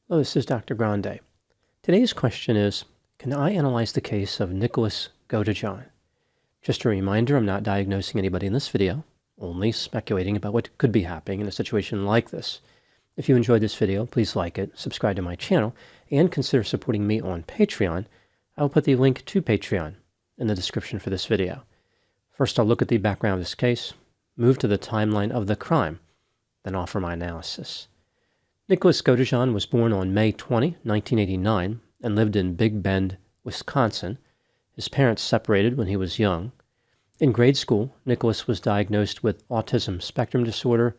Hello, this is Dr. Grande. Today's question is, can I analyze the case of Nicholas Godejohn? Just a reminder, I'm not diagnosing anybody in this video, only speculating about what could be happening in a situation like this. If you enjoyed this video, please like it, subscribe to my channel, and consider supporting me on Patreon. I will put the link to Patreon in the description for this video. First, I'll look at the background of this case, move to the timeline of the crime, then offer my analysis. Nicholas Godejohn was born on May 20, 1989, and lived in Big Bend, Wisconsin. His parents separated when he was young. In grade school, Nicholas was diagnosed with autism spectrum disorder.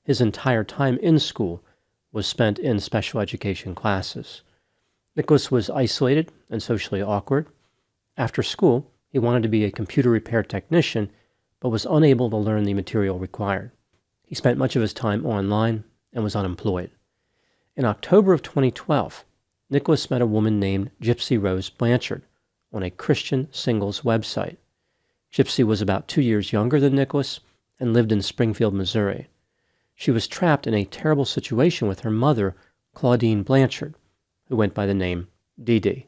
His entire time in school was spent in special education classes. Nicholas was isolated and socially awkward. After school, he wanted to be a computer repair technician, but was unable to learn the material required. He spent much of his time online and was unemployed. In October of 2012, Nicholas met a woman named Gypsy Rose Blanchard on a Christian singles website. Gypsy was about 2 years younger than Nicholas and lived in Springfield, Missouri. She was trapped in a terrible situation with her mother, Claudine Blanchard, who went by the name Dee Dee.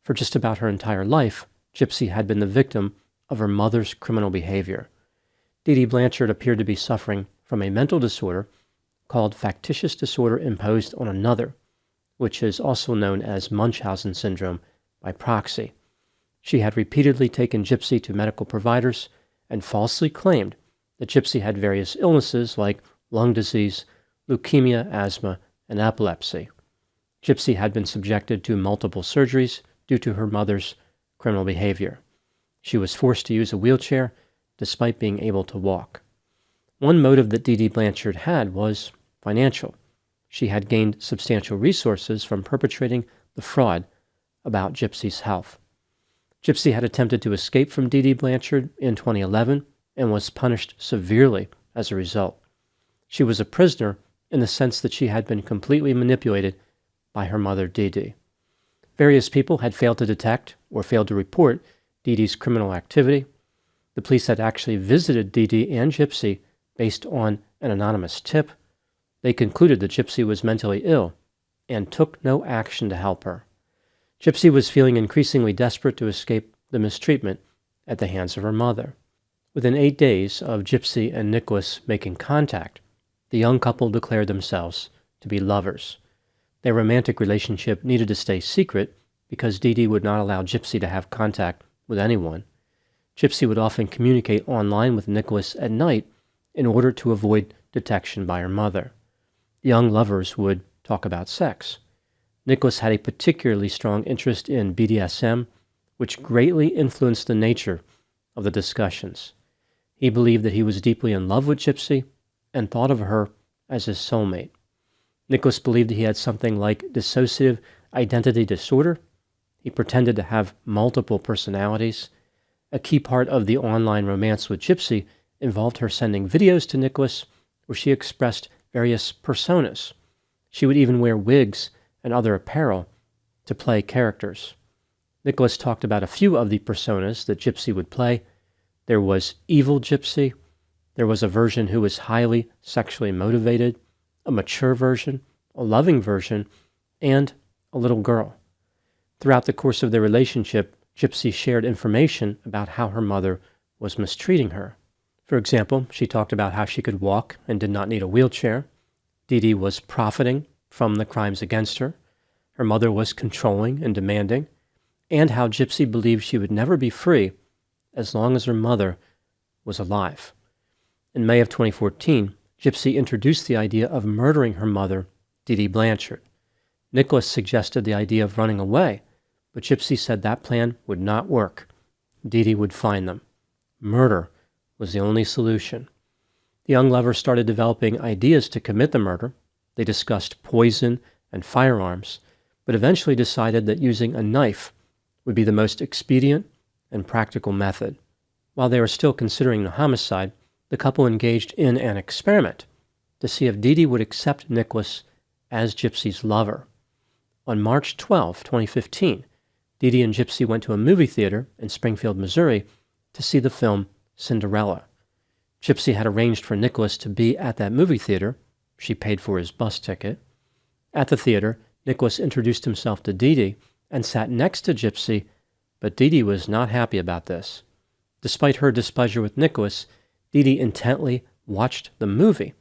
For just about her entire life, Gypsy had been the victim of her mother's criminal behavior. Dee Dee Blanchard appeared to be suffering from a mental disorder called factitious disorder imposed on another, which is also known as Munchausen syndrome by proxy. She had repeatedly taken Gypsy to medical providers and falsely claimed that Gypsy had various illnesses like lung disease, leukemia, asthma, and epilepsy. Gypsy had been subjected to multiple surgeries due to her mother's criminal behavior. She was forced to use a wheelchair despite being able to walk. One motive that Dee Dee Blanchard had was financial. She had gained substantial resources from perpetrating the fraud about Gypsy's health. Gypsy had attempted to escape from Dee Dee Blanchard in 2011 and was punished severely as a result. She was a prisoner in the sense that she had been completely manipulated by her mother, Dee Dee. Various people had failed to detect or failed to report Dee Dee's criminal activity. The police had actually visited Dee Dee and Gypsy based on an anonymous tip. They concluded that Gypsy was mentally ill and took no action to help her. Gypsy was feeling increasingly desperate to escape the mistreatment at the hands of her mother. Within 8 days of Gypsy and Nicholas making contact, the young couple declared themselves to be lovers. Their romantic relationship needed to stay secret because Dee Dee would not allow Gypsy to have contact with anyone. Gypsy would often communicate online with Nicholas at night in order to avoid detection by her mother. The young lovers would talk about sex. Nicholas had a particularly strong interest in BDSM, which greatly influenced the nature of the discussions. He believed that he was deeply in love with Gypsy and thought of her as his soulmate. Nicholas believed that he had something like dissociative identity disorder. He pretended to have multiple personalities. A key part of the online romance with Gypsy involved her sending videos to Nicholas where she expressed various personas. She would even wear wigs and other apparel to play characters. Nicholas talked about a few of the personas that Gypsy would play. There was Evil Gypsy. There was a version who was highly sexually motivated, a mature version, a loving version, and a little girl. Throughout the course of their relationship, Gypsy shared information about how her mother was mistreating her. For example, she talked about how she could walk and did not need a wheelchair. Dee Dee was profiting from the crimes against her. Her mother was controlling and demanding, and how Gypsy believed she would never be free as long as her mother was alive. In May of 2014, Gypsy introduced the idea of murdering her mother, Dee Dee Blanchard. Nicholas suggested the idea of running away, but Gypsy said that plan would not work. Dee Dee would find them. Murder was the only solution. The young lovers started developing ideas to commit the murder. They discussed poison and firearms, but eventually decided that using a knife would be the most expedient and practical method. While they were still considering the homicide, the couple engaged in an experiment to see if Dee Dee would accept Nicholas as Gypsy's lover. On March 12, 2015, Dee Dee and Gypsy went to a movie theater in Springfield, Missouri to see the film Cinderella. Gypsy had arranged for Nicholas to be at that movie theater. She paid for his bus ticket. At the theater, Nicholas introduced himself to Dee Dee and sat next to Gypsy, but Dee Dee was not happy about this. Despite her displeasure with Nicholas, Dee Dee intently watched the movie,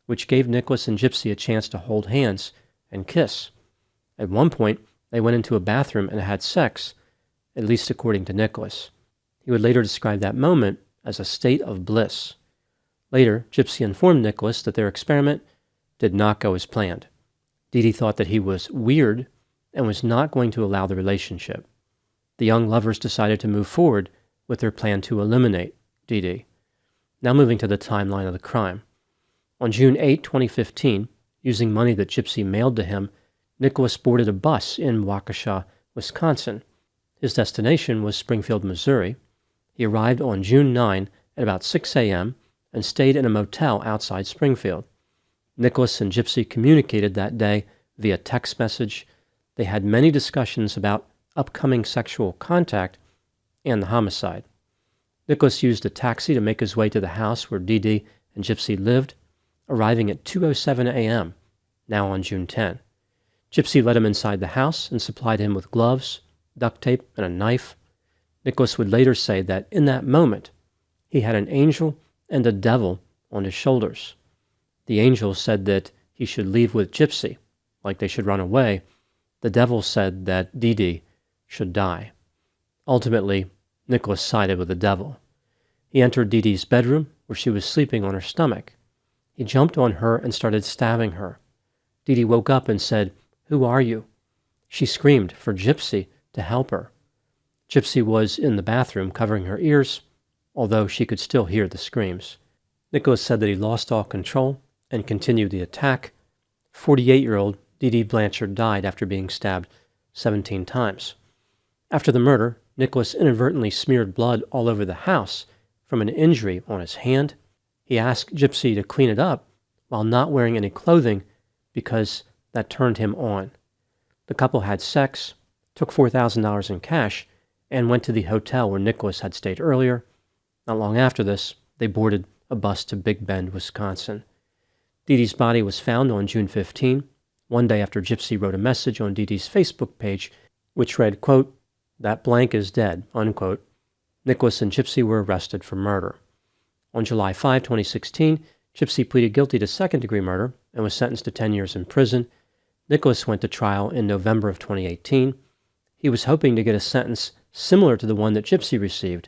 which gave Nicholas and Gypsy a chance to hold hands and kiss. At one point, they went into a bathroom and had sex, at least according to Nicholas. He would later describe that moment as a state of bliss. Later, Gypsy informed Nicholas that their experiment did not go as planned. Dee Dee thought that he was weird and was not going to allow the relationship. The young lovers decided to move forward with their plan to eliminate Dee Dee. Now moving to the timeline of the crime. On June 8, 2015, using money that Gypsy mailed to him, Nicholas boarded a bus in Waukesha, Wisconsin. His destination was Springfield, Missouri. He arrived on June 9 at about 6 a.m. and stayed in a motel outside Springfield. Nicholas and Gypsy communicated that day via text message. They had many discussions about upcoming sexual contact and the homicide. Nicholas used a taxi to make his way to the house where Dee Dee and Gypsy lived, arriving at 2:07 a.m., now on June 10. Gypsy led him inside the house and supplied him with gloves, duct tape, and a knife. Nicholas would later say that in that moment, he had an angel and a devil on his shoulders. The angel said that he should leave with Gypsy, like they should run away. The devil said that Dee Dee should die. Ultimately, Nicholas sided with the devil. He entered Dee Dee's bedroom, where she was sleeping on her stomach. He jumped on her and started stabbing her. Dee Dee woke up and said, "Who are you?" She screamed for Gypsy to help her. Gypsy was in the bathroom covering her ears, although she could still hear the screams. Nicholas said that he lost all control and continued the attack. 48-year-old Dee Dee Blanchard died after being stabbed 17 times. After the murder, Nicholas inadvertently smeared blood all over the house from an injury on his hand. He asked Gypsy to clean it up while not wearing any clothing because that turned him on. The couple had sex, took $4,000 in cash, and went to the hotel where Nicholas had stayed earlier. Not long after this, they boarded a bus to Big Bend, Wisconsin. Dee Dee's body was found on June 15, one day after Gypsy wrote a message on Dee Dee's Facebook page, which read, quote, "That blank is dead," unquote. Nicholas and Gypsy were arrested for murder. On July 5, 2016, Gypsy pleaded guilty to second-degree murder and was sentenced to 10 years in prison. Nicholas went to trial in November of 2018. He was hoping to get a sentence similar to the one that Gypsy received,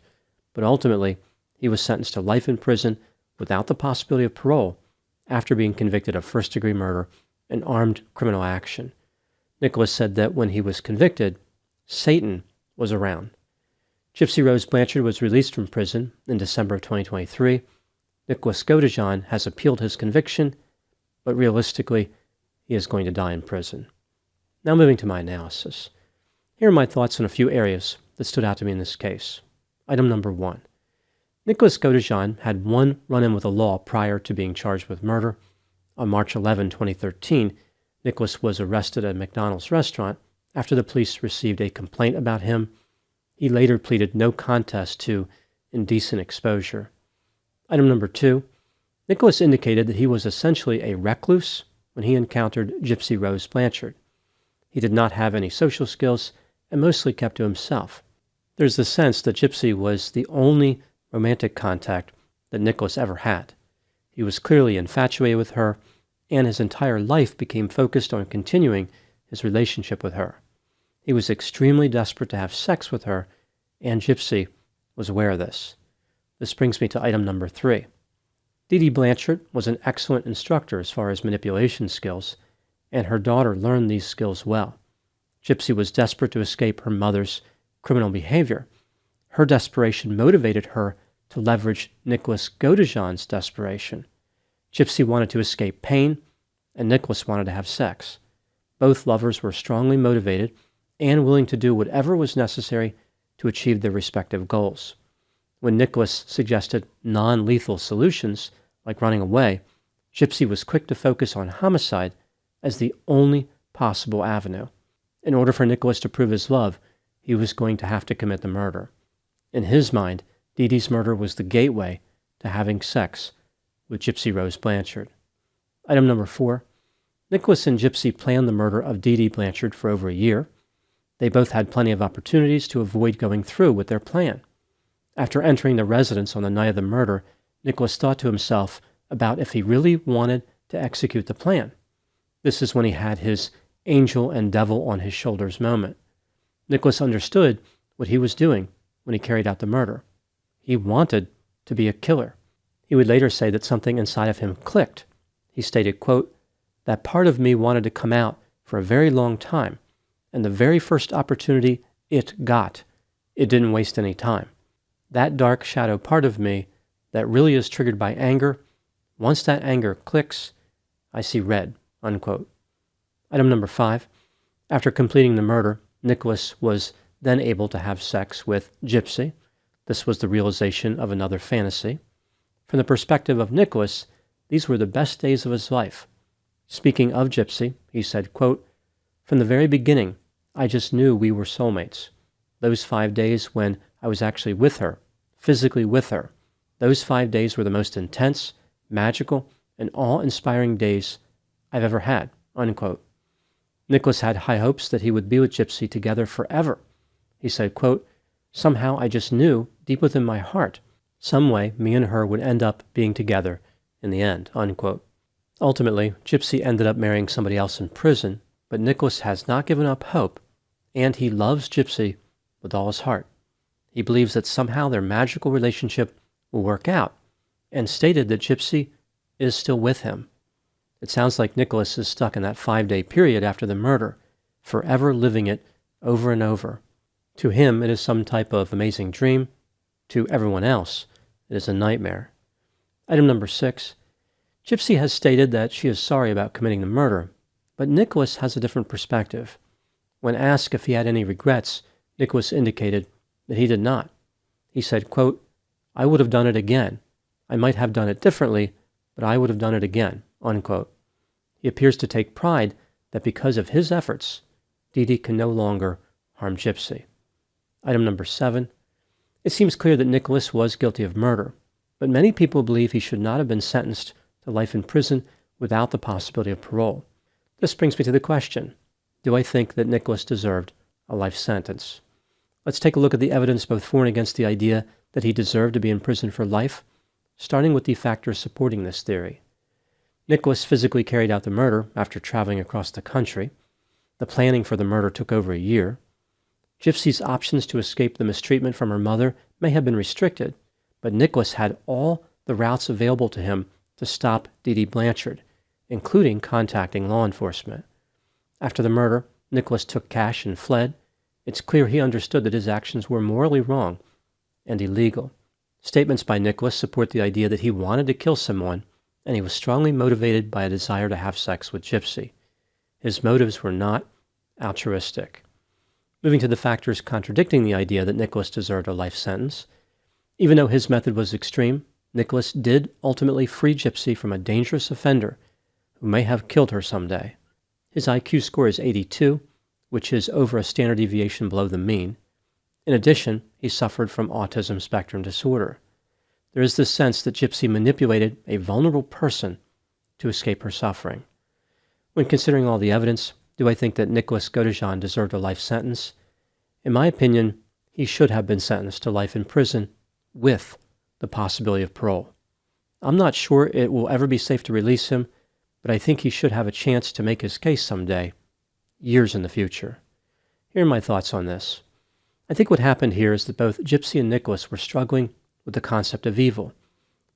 but ultimately he was sentenced to life in prison without the possibility of parole after being convicted of first-degree murder and armed criminal action. Nicholas said that when he was convicted, Satan was around. Gypsy Rose Blanchard was released from prison in December of 2023. Nicholas Godejohn has appealed his conviction, but realistically, he is going to die in prison. Now moving to my analysis. Here are my thoughts on a few areas that stood out to me in this case. Item number 1. Nicholas Godejohn had one run-in with the law prior to being charged with murder. On March 11, 2013, Nicholas was arrested at a McDonald's restaurant after the police received a complaint about him. He later pleaded no contest to indecent exposure. Item number 2. Nicholas indicated that he was essentially a recluse when he encountered Gypsy Rose Blanchard. He did not have any social skills and mostly kept to himself. There's the sense that Gypsy was the only romantic contact that Nicholas ever had. He was clearly infatuated with her, and his entire life became focused on continuing his relationship with her. He was extremely desperate to have sex with her, and Gypsy was aware of this. This brings me to item number 3. Dee Dee Blanchard was an excellent instructor as far as manipulation skills, and her daughter learned these skills well. Gypsy was desperate to escape her mother's criminal behavior. Her desperation motivated her to leverage Nicholas Godejohn's desperation. Gypsy wanted to escape pain, and Nicholas wanted to have sex. Both lovers were strongly motivated and willing to do whatever was necessary to achieve their respective goals. When Nicholas suggested non-lethal solutions, like running away, Gypsy was quick to focus on homicide as the only possible avenue. In order for Nicholas to prove his love, he was going to have to commit the murder. In his mind, Dee Dee's murder was the gateway to having sex with Gypsy Rose Blanchard. Item number 4. Nicholas and Gypsy planned the murder of Dee Blanchard for over a year. They both had plenty of opportunities to avoid going through with their plan. After entering the residence on the night of the murder, Nicholas thought to himself about if he really wanted to execute the plan. This is when he had his angel and devil on his shoulders moment. Nicholas understood what he was doing when he carried out the murder. He wanted to be a killer. He would later say that something inside of him clicked. He stated, quote, "That part of me wanted to come out for a very long time, and the very first opportunity it got, it didn't waste any time. That dark shadow part of me that really is triggered by anger, once that anger clicks, I see red," unquote. Item number 5. After completing the murder, Nicholas was then able to have sex with Gypsy. This was the realization of another fantasy. From the perspective of Nicholas, these were the best days of his life. Speaking of Gypsy, he said, quote, "From the very beginning, I just knew we were soulmates. Those 5 days when I was actually with her, physically with her, those 5 days were the most intense, magical, and awe-inspiring days I've ever had," unquote. Nicholas had high hopes that he would be with Gypsy together forever. He said, quote, "Somehow I just knew, deep within my heart, some way me and her would end up being together in the end," unquote. Ultimately, Gypsy ended up marrying somebody else in prison, but Nicholas has not given up hope, and he loves Gypsy with all his heart. He believes that somehow their magical relationship will work out, and stated that Gypsy is still with him. It sounds like Nicholas is stuck in that 5-day period after the murder, forever living it over and over. To him, it is some type of amazing dream. To everyone else, it is a nightmare. Item number 6. Gypsy has stated that she is sorry about committing the murder, but Nicholas has a different perspective. When asked if he had any regrets, Nicholas indicated that he did not. He said, quote, "I would have done it again. I might have done it differently, but I would have done it again," unquote. He appears to take pride that because of his efforts, Dee can no longer harm Gypsy. Item number 7. It seems clear that Nicholas was guilty of murder, but many people believe he should not have been sentenced to life in prison without the possibility of parole. This brings me to the question, do I think that Nicholas deserved a life sentence? Let's take a look at the evidence both for and against the idea that he deserved to be in prison for life, starting with the factors supporting this theory. Nicholas physically carried out the murder after traveling across the country. The planning for the murder took over a year. Gypsy's options to escape the mistreatment from her mother may have been restricted, but Nicholas had all the routes available to him to stop Dee Blanchard, including contacting law enforcement. After the murder, Nicholas took cash and fled. It's clear he understood that his actions were morally wrong and illegal. Statements by Nicholas support the idea that he wanted to kill someone, and he was strongly motivated by a desire to have sex with Gypsy. His motives were not altruistic. Moving to the factors contradicting the idea that Nicholas deserved a life sentence. Even though his method was extreme, Nicholas did ultimately free Gypsy from a dangerous offender who may have killed her someday. His IQ score is 82, which is over a standard deviation below the mean. In addition, he suffered from autism spectrum disorder. There is this sense that Gypsy manipulated a vulnerable person to escape her suffering. When considering all the evidence, do I think that Nicholas Godejohn deserved a life sentence? In my opinion, he should have been sentenced to life in prison with the possibility of parole. I'm not sure it will ever be safe to release him, but I think he should have a chance to make his case someday, years in the future. Here are my thoughts on this. I think what happened here is that both Gypsy and Nicholas were struggling with the concept of evil.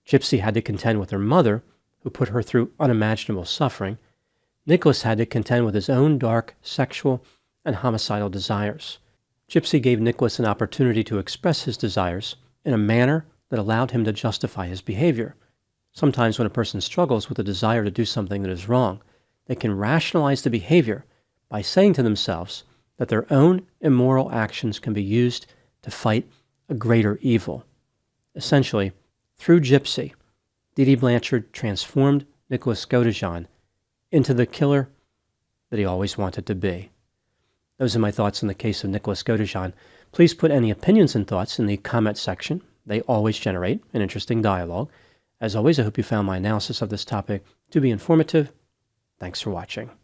Gypsy had to contend with her mother, who put her through unimaginable suffering. Nicholas had to contend with his own dark sexual and homicidal desires. Gypsy gave Nicholas an opportunity to express his desires in a manner that allowed him to justify his behavior. Sometimes when a person struggles with a desire to do something that is wrong, they can rationalize the behavior by saying to themselves that their own immoral actions can be used to fight a greater evil. Essentially, through Gypsy, Dee Blanchard transformed Nicholas Godejohn into the killer that he always wanted to be. Those are my thoughts on the case of Nicholas Godejohn. Please put any opinions and thoughts in the comment section. They always generate an interesting dialogue. As always, I hope you found my analysis of this topic to be informative Thanks for watching.